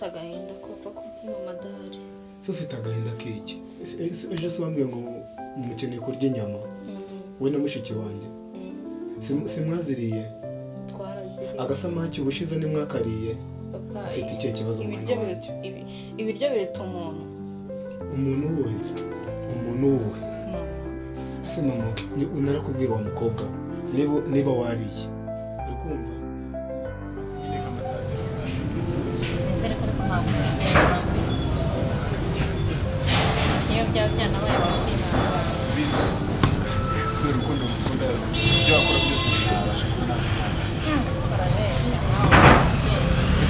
mfite agahinda ko mama adahari. Se ufite agahinda k'iki? Ejo se wambwiye ngo mukeneye kurya inyama we na mushiki wanjye simwaziriye? Twaraziriye. Agasamaki ubushize nimwakariye? Papa Ufite ikihe kibazo mwana wanjye? Ibiryo biruta umuntu wowe mama. Ese mama unarakubwira wa mukobwa niba wariye uri kumva? Nizere ko ariko ntabwo iyo byaba byanabaye basubize kubera urukundo mukunda ibyo wakora byose ntabasha kubona barabeshya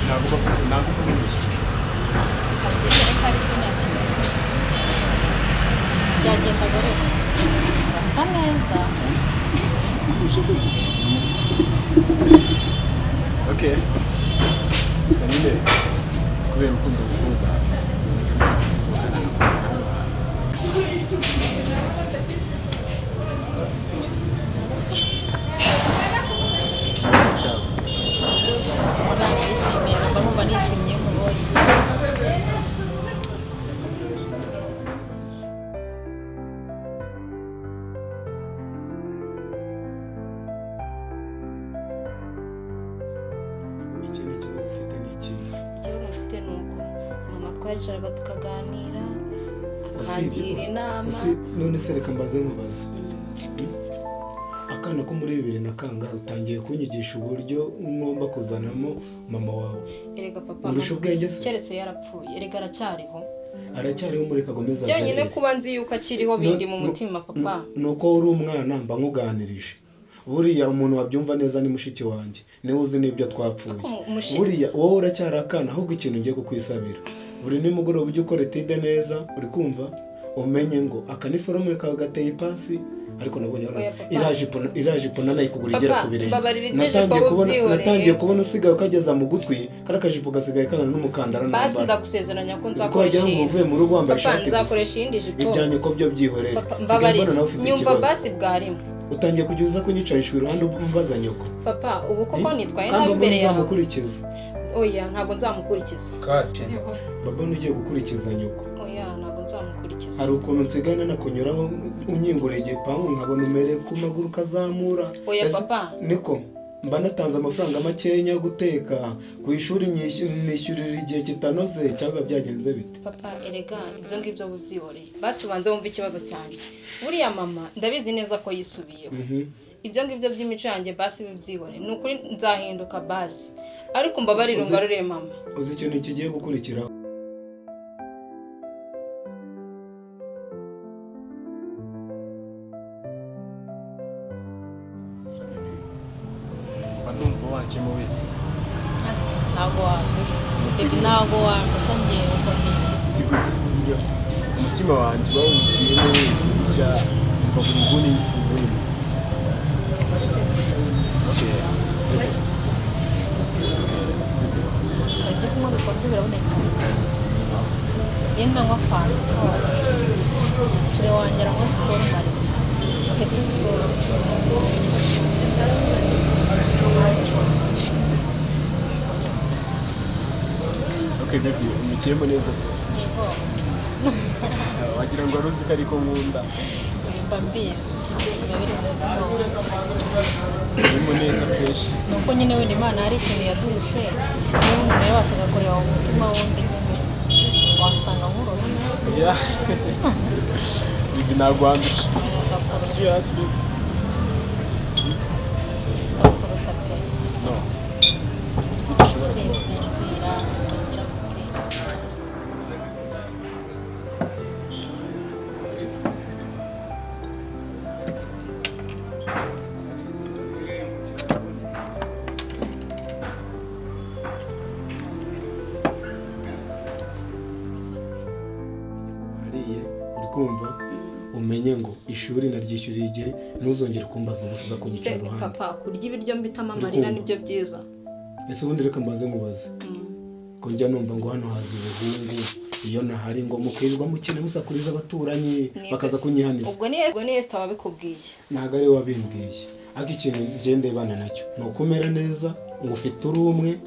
ntabwo kubeshya reka ariko nta kibazo byagendaga rero basa neza. okay gusa nyine kubera urukundo mukunda nifuza gusohokana n'ubuzima nishimye mubonye. Ikindi kibazo ufite ni iki? Ikibazo mfite ni uko mama twajaraga tukaganira akangira inama. None se reka mbaze nkubaze, akana ko muri 2000 utangiye kunyigisha uburyo ngomba kuzanamo mama wawe. Erega papa undusha ubwenge se? Keretse yarapfuye. Erega aracyariho muri Kagomeza. Cyanyine kuba nzi yuko akiriho bindi mu mutima papa. Nuko uri umwana mba nkuganirije. Buriya umuntu wabyumva neza ni mushiki wanjye, niwe uzi n'ibyo twapfuye. Buriya wowe uracyari akana, ahubwo ikintu ngiye kukwisabira, buri nimugoroba ujye ukora etide neza, uri kumva umenye ngo akaniforume kawe gateye ipasi, ariko nabonye irajipo nanayikugura igera ku birenge. Natangiye kubona usigaye ukageza mu gutwi, karakajipo gasigaye kangana n'umukandara nambara. Basi ndagusezeranya ko nzakoresha. Ko wagira ngo uvuye mu rugo wambaye ishati. Nzakoresha iyindi jipo. Ibyanye ko byo byihorera. Nyumva basi bwarimo. Utangiye kujuza kunyicayishwa iruhande umbaza nyoko. Papa ubu koko nitwaye nabi imbere yawe. Nzamukurikiza. Oya ntago nzamukurikiza. Kati baba nugiye gukurikiza nyoko. Oya ntago nzamukurikiza. Hari ukuntu nsigana nakunyuraho unyingureye igipangu nkabona umere ku maguru kazamura. Oya papa niko mba natanze amafaranga makenya yo guteka ku ishuri nishyurira igihe kitanoze cyangwa byagenze bite? Papa erega ibyo ngibyo bubyihoreye. Basi ubanze wumva ikibazo cyanjye. Buriya mama ndabizi neza ko yisubiyeho. Ibyo ngibyo by'imico yanjye basi bibyihoreye. Nukuri nzahinduka basi. Ariko mbabarira ungarure mama. Uzi ikintu kigiye gukurikira? ndumva wanjemo wese ntago wamfasha ngiye uko neza. Sibyo umutima wanjye bawugiyemo wese gushya mva buri nguni y'ituburi. Ibyo kunywa bikonje biraboneka. Genda nywa fanta. Shire wanjye aranywa sikoro mari. Hepfo sikoro. Okay baby, umikiyemo neza tu. Yego. Wagira ngo aruzi ko ariko nkunda. Bambizi. Urimo neza fresh. Nuko nyine wenda Imana hari ikintu yadushe. Niba umuntu yabashaga kureba mu mutima wundi nyine wasanga nk'urora. Yeah. Bibi nagwandisha. Serious baby. Ndakurusha pe. No. Sinzira. Kumva umenye ngo ishuri naryishyuriye igihe ntuzongere kumbaza ubusuza kunyicara iruhande. Papa kurya ibiryo mbitama amarira nibyo byiza. Ese ubundi reka mbaze nkubaze ko njya numva ngo hano haza ubuhungu iyo nahari ngo mukwirirwa mukene musakuriza abaturanyi bakaza kunyihanira. Ubwo ni Esther wabikubwiye? Ntago ari wabimbwiye. Ariko ikintu ngende bana nacyo ni ukumera neza ngo ufite uri umwe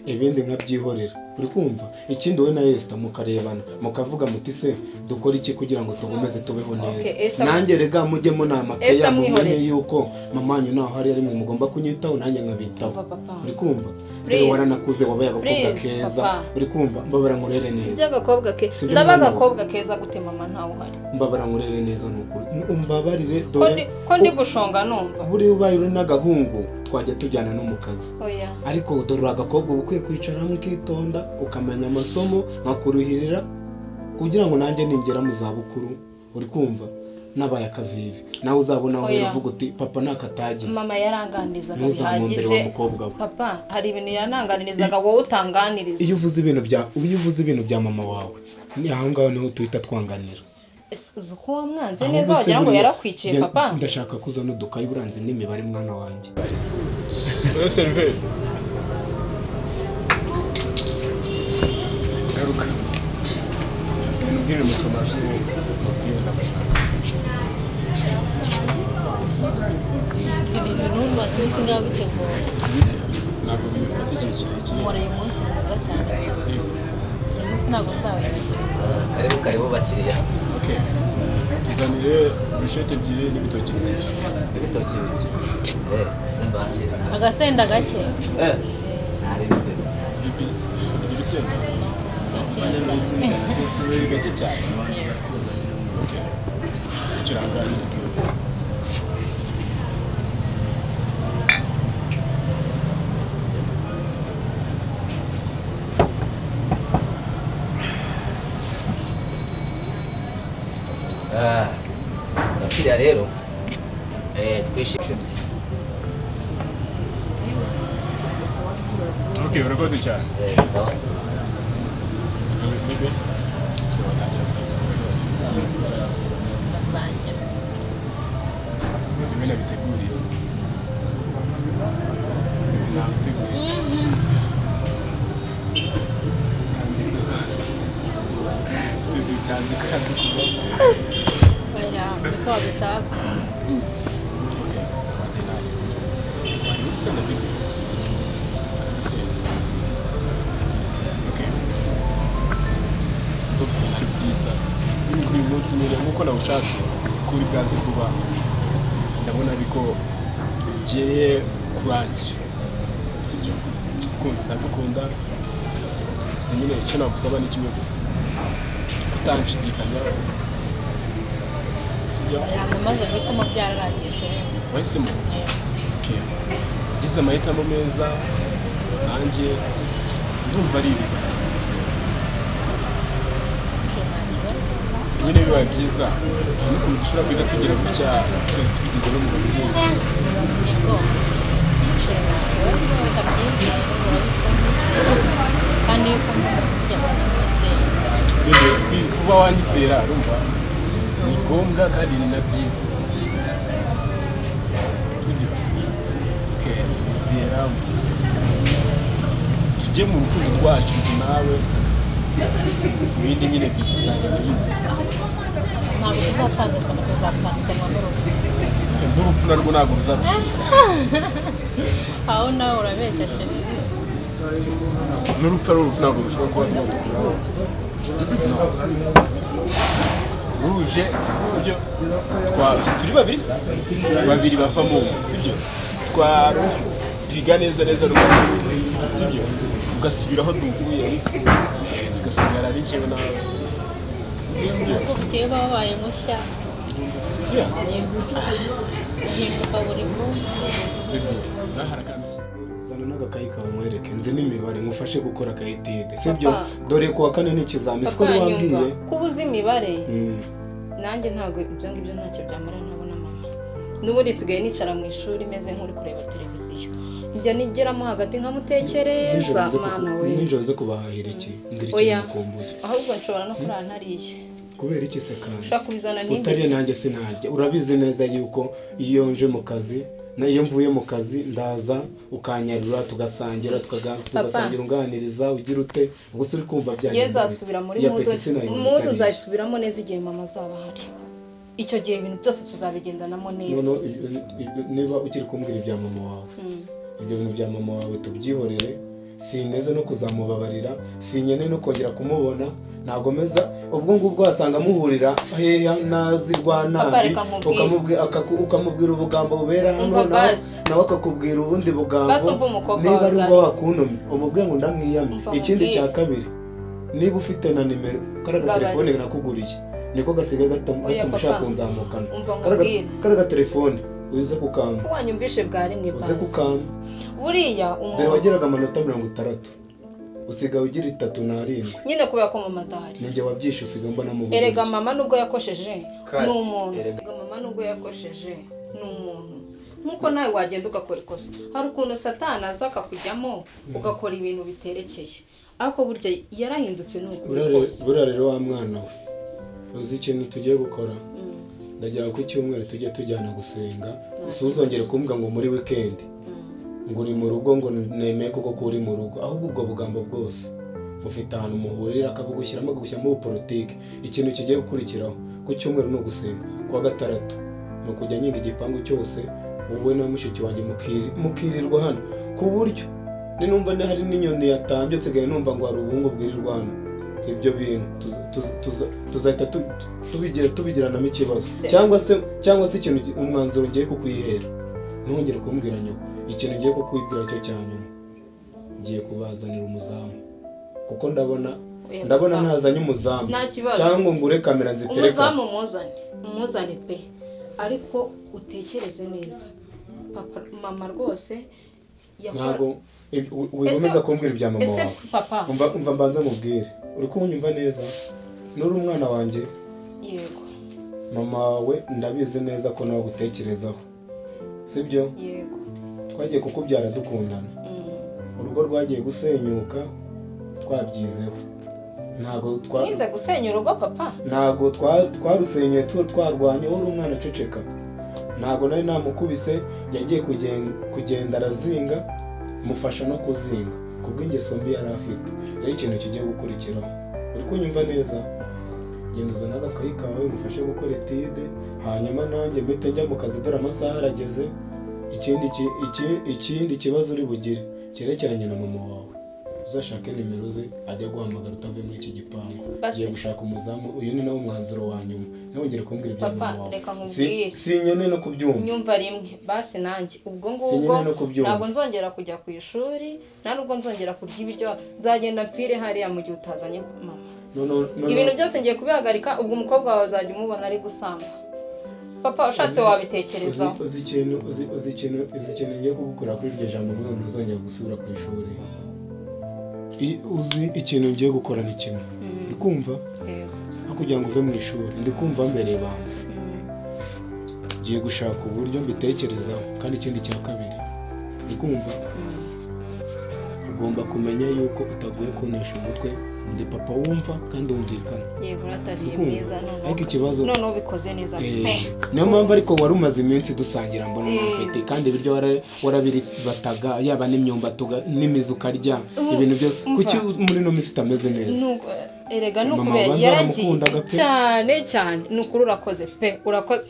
ibindi nkabyihorera. uri kumva ikindi wowe na Esther mukarebana mukavuga muti se dukora iki kugira ngo tugomeze tubeho neza nanjye rega mujye munama keya mumenye yuko mamanyu naho hari ari mwe mugomba kunyitaho nanjye nkabitaho uri kumva rero waranakuze wabaye agakobwa keza uri kumva mbabara nkurere neza by'agakobwa ke ndabagakobwa keza gute mama ntawe uhari mbabara nkurere neza nukuri umbabarire dore ko ndi gushonga numva buri ubaye uri n'agahungu twajya tujyana no mu kazi ariko dore agakobwa ubukwiye kwicara mukitonda ukamenya amasomo nkakuruhirira kugira ngo nanjye ningera mu zabukuru uri kumva nabaye akavivi nawe uzabona aho uvuga uti papa nakatagize mama yaranganirizaga bihagije papa hari ibintu yananganirizaga wowe utanganiriza iyo uvuze ibintu bya mama wawe ni aho ngaho niho tuhita twanganira uzi ko wamwanze neza wagira ngo yarakwiciye papa ndashaka kuzana udukayi buranze n'imibare mwana wanjye seriveri garuka nubwire mutomazi mubwire ndabashaka ibintu bazwi ngaho bitegura ntabwo bifata igihe kirekire uyu munsi mwiza cyane uyu munsi ntabwo uzawuherekeje karibu bakiriya tuzanire burushete ebyiri n'ibitoki byinshi agasenda gake ugira usenda ni gake cyane tukiranganye n'ituwe bakiriya rero twishimye urakoze cyane sawa basangira ibi nabiteguriye nabiteguriye bitanze kandi kuba oya uko wabishatse hari urusenda bibi hari urusenda ndumva ari byiza kuri uyu munsi nyine nk'uko nawushatse kuri bwaze vuba ndabona ariko ugiye kurangira sibyo kunzi ndagukunda gusa nyine icyo nagusaba ni kimwe gusa kutanshidikanya sibyo yamaze guhitamo byararangije wahisemo ugize amahitamo meza nanjye ndumva ari ibi gusa nyine bibaye byiza n'ukuntu dushobora guhita tugira gutya tubigeze no mu babyeyi kandi yuko kuba wanyizera urumva ni ngombwa kandi ni na byiza sibyo izera tujye mu rukundo rwacu njye nawe ibindi nyine byidusanga ndabizi ntabwo tuzatandukana tuzatandukanywa n'urupfu narwo ntabwo ruzadushobora aho nawe urabeshya n'urupfu ari urupfu ntabwo rushobora kuba rwadukuraho ruje sibyo turi babiri se babiri bavamo sibyo twiga neza rumwe sibyo ugasubira aho duvuye tugasigara ari njyewe nawe uko bukeye babaye mushya uhinduka buri munsi zana n'agakayi kawe nkwereke nzi n'imibare ngufashe gukora akayitide sibyo dore kuwa kane n'ikizami siko wambwiye kuba uzi imibare nanjye ntabwo ibyo ngibyo ntacyo byamara ntabona mama n'ubundi nsigaye nicara mu ishuri meze nk'uri kureba televiziyo njya nigeramo hagati nkamutekereza mwana we nijoro nze kubahahira iki ngira ikintu mukumbuye ahubwo nshobora no kurara ntariye kubera iki se kandi ushaka kubizana n'indi utariye nanjye sinarya urabizi neza yuko iyo nje mu kazi iyo mvuye mu kazi ndaza ukanyarura tugasangira tugasangira unganiriza ugira ute gusa uri kumva byanjye ngiye nzasubira muri mudu nzayisubiramo neza igihe mama azaba ahari icyo gihe ibintu byose tuzabigendanamo neza niba ukiri kumbwira ibya mama wawe ibyo bintu bya mama wawe tubyihorere sineze no kuzamubabarira, sinyene no kongera kumubona, nagomeza ubwo ngubwo wasanga muhurira nazirwa nabi, ukamubwira ubugambo bubera hano nawe akakubwira ubundi bugambo, niba ari uba wakuntumye umubwire ngo ndamwiyame. Ikindi cya kabiri, niba ufite na nimero karaga telefone nakuguriye niko gasiga gatamushaka kunzamukana, karaga telefone uze kukamba, wanyumvishe bwa rimwe uze kukamba. Buriya mbere wageraga amanota 60, usigaye ugira 37 nyine kubera ko mama adahari. ninjye wabyishe, usigaye mbona mu buguzi. Erega mama nubwo yakosheje ni umuntu, erega mama nubwo yakosheje ni umuntu, nkuko nawe wagenda ugakora ikosa. Hari ukuntu satani aza akakujyamo ugakora ibintu biterekeye, ariko burya yarahindutse n'ukuri. Buriya rero wa mwana we, uzi ikintu tugiye gukora, ndagira ku cyumweru tujye tujyana gusenga, usuzongere kumbwa ngo muri weekend ngo uri mu rugo, ngo nemeye koko ko uri mu rugo. Ahubwo ubwo bugambo bwose mufite ahantu muhurira, akabugushyiramo akagushyiramo politike. Ikintu kigiye gukurikiraho ku cyumweru ni ugusenga, kuwa gatandatu ni ukujya nyinga igipangu cyose, wowe na mushiki wanjye mukirirwa hano, ku buryo ninumva hari n'inyoni yatambye nsigaye numva ngo hari ubungu bwirirwa hano. Ibyo bintu tuzahita tubigiranamo ikibazo, cyangwa se ikintu umwanzuro ngiye kukwihera, ntongere kumbwira nyoko. Ikintu ngiye kukwibwira cyo cyanyuma, ngiye kubazanira umuzamu, kuko ndabona ntazanye umuzamu, cyangwa ngure kamera nzitereka. Umuzamu umuzane pe, ariko utekereze neza. Papa mama rwose ntago wigomeza kumbwira ibya mama wawe. Umva mbanza mubwire, uri kunyumva neza? Nuri umwana wanjye, yego mama wawe ndabizi neza ko nawe gutekerezaho, sibyo? Yego twagiye kukubyara dukundana, urugo rwagiye gusenyuka twabyizeho. Ntago nize gusenya urugo papa, ntago twarusenyuye twarwanye. Wowe uri umwana ceceka, ntago nari namukubise, yagiye kugenda arazinga, mufasha no kuzinga kubw'ingeso mbi yari afite. Rero ikintu kigiye gukurikiraho, uri kunyumva neza, genda uzana agakayi kawe umufashe gukora etide, hanyuma nanjye mpite njya mu kazi, dore amasaha arageze. Ikindi kibazo uri bugire cyerekeranye na mama wawe, uzashake nimero ze ajya guhamagara utavuye muri iki gipangu. Ugiye gushaka umuzamu, uyu ni nawo umwanzuro wa nyuma. Ntongere kumbwira ibya mama wawe, sinyene no kubyumva. Nyumva rimwe basi nanjye ubwo ngubwo ntabwo nzongera kujya ku ishuri, nta nubwo nzongera kurya ibiryo, nzagenda mpfire hariya mu gihe utazanye mama. Ibintu byose ngiye kubihagarika, ubwo umukobwa wawe uzajya umubona ari gusamba. Papa ushatse wabitekerezaho. Uzi ikintu ngiye kugukora kuri iryo jambo, mwe ntuzongera gusubira ku ishuri. Uzi ikintu ngiye gukora ni kimwe, uri kumva? Yego. Kugira ngo uve mu ishuri, ndi kumva mbere bantu. Ngiye gushaka uburyo mbitekerezaho, kandi ikindi cya kabiri, uri kumva? Ugomba kumenya yuko utaguye kunesha umutwe, ndi papa wumva kandi wumvikana. Yego uratabiye mwiza none. Ariko ikibazo none ubikoze neza pe. Niyo mpamvu ariko wari umaze iminsi dusangira mbona mufite, kandi ibiryo warabiribataga, yaba n'imyumbati n'imizi ukarya, ibintu byo kuki muri no minsi utameze neza? Erega n'ukubera yaragiye cyane n'ukuri urakoze pe, urakoze.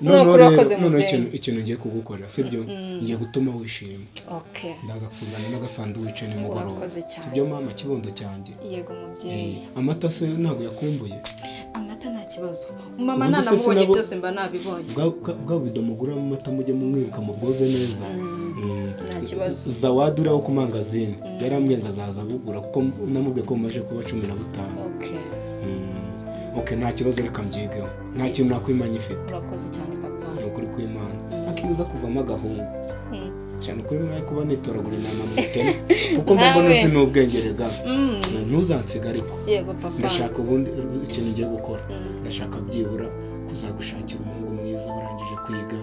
None ikintu ngiye kugukorera, sibyo? Ngiye gutuma wishima. Okay. Ndaza kuzana n'agasanduwice nimugoroba. Sibyo mama, kibondo cyanjye? Yego mubyeyi. Amata se ntago yakumbuye? Amata nta kibazo. Mama nanamubonye byose mba nabibonye. Bwa bidomugura mu mata mujye mumwiruka mubwoze neza. Nta kibazo. Zawadi uraho ku mangazini. Yarambwiye ngazaza bugura kuko namubwiye ko maje kuba 15. Okay. Okay, nta kibazo reka mbyigeho. Nta kintu nakwimanya ifite. Urakoze cyane papa. Nukuri kw'Imana. Akiuza kuvamo agahungu. Cyane kuri mwe kuba nitoragura inama mu mutema. Kuko mbona uzi n'ubwengerega. Ntuzansiga ariko. Yego papa. Ndashaka ubundi ikintu ngiye gukora. Ndashaka byibura kuzagushakira umuhungu mwiza warangije kwiga.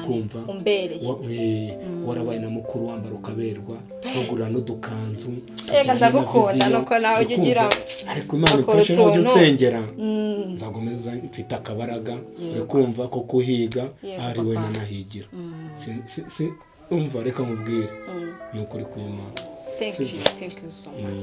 Kumva. Umbereye. Warabaye na mukuru wambara ukaberwa. Ugura n'udukanzu. Ega ndagukunda nuko nawe ugira. Ariko Imana ifashe n'ujye unsengera. Nzagomeza mfite akabaraga. Kumva ko kuhiga ari we nanahigira. Umva reka mubwire. Nukuri kw'Imana. Thank you so much.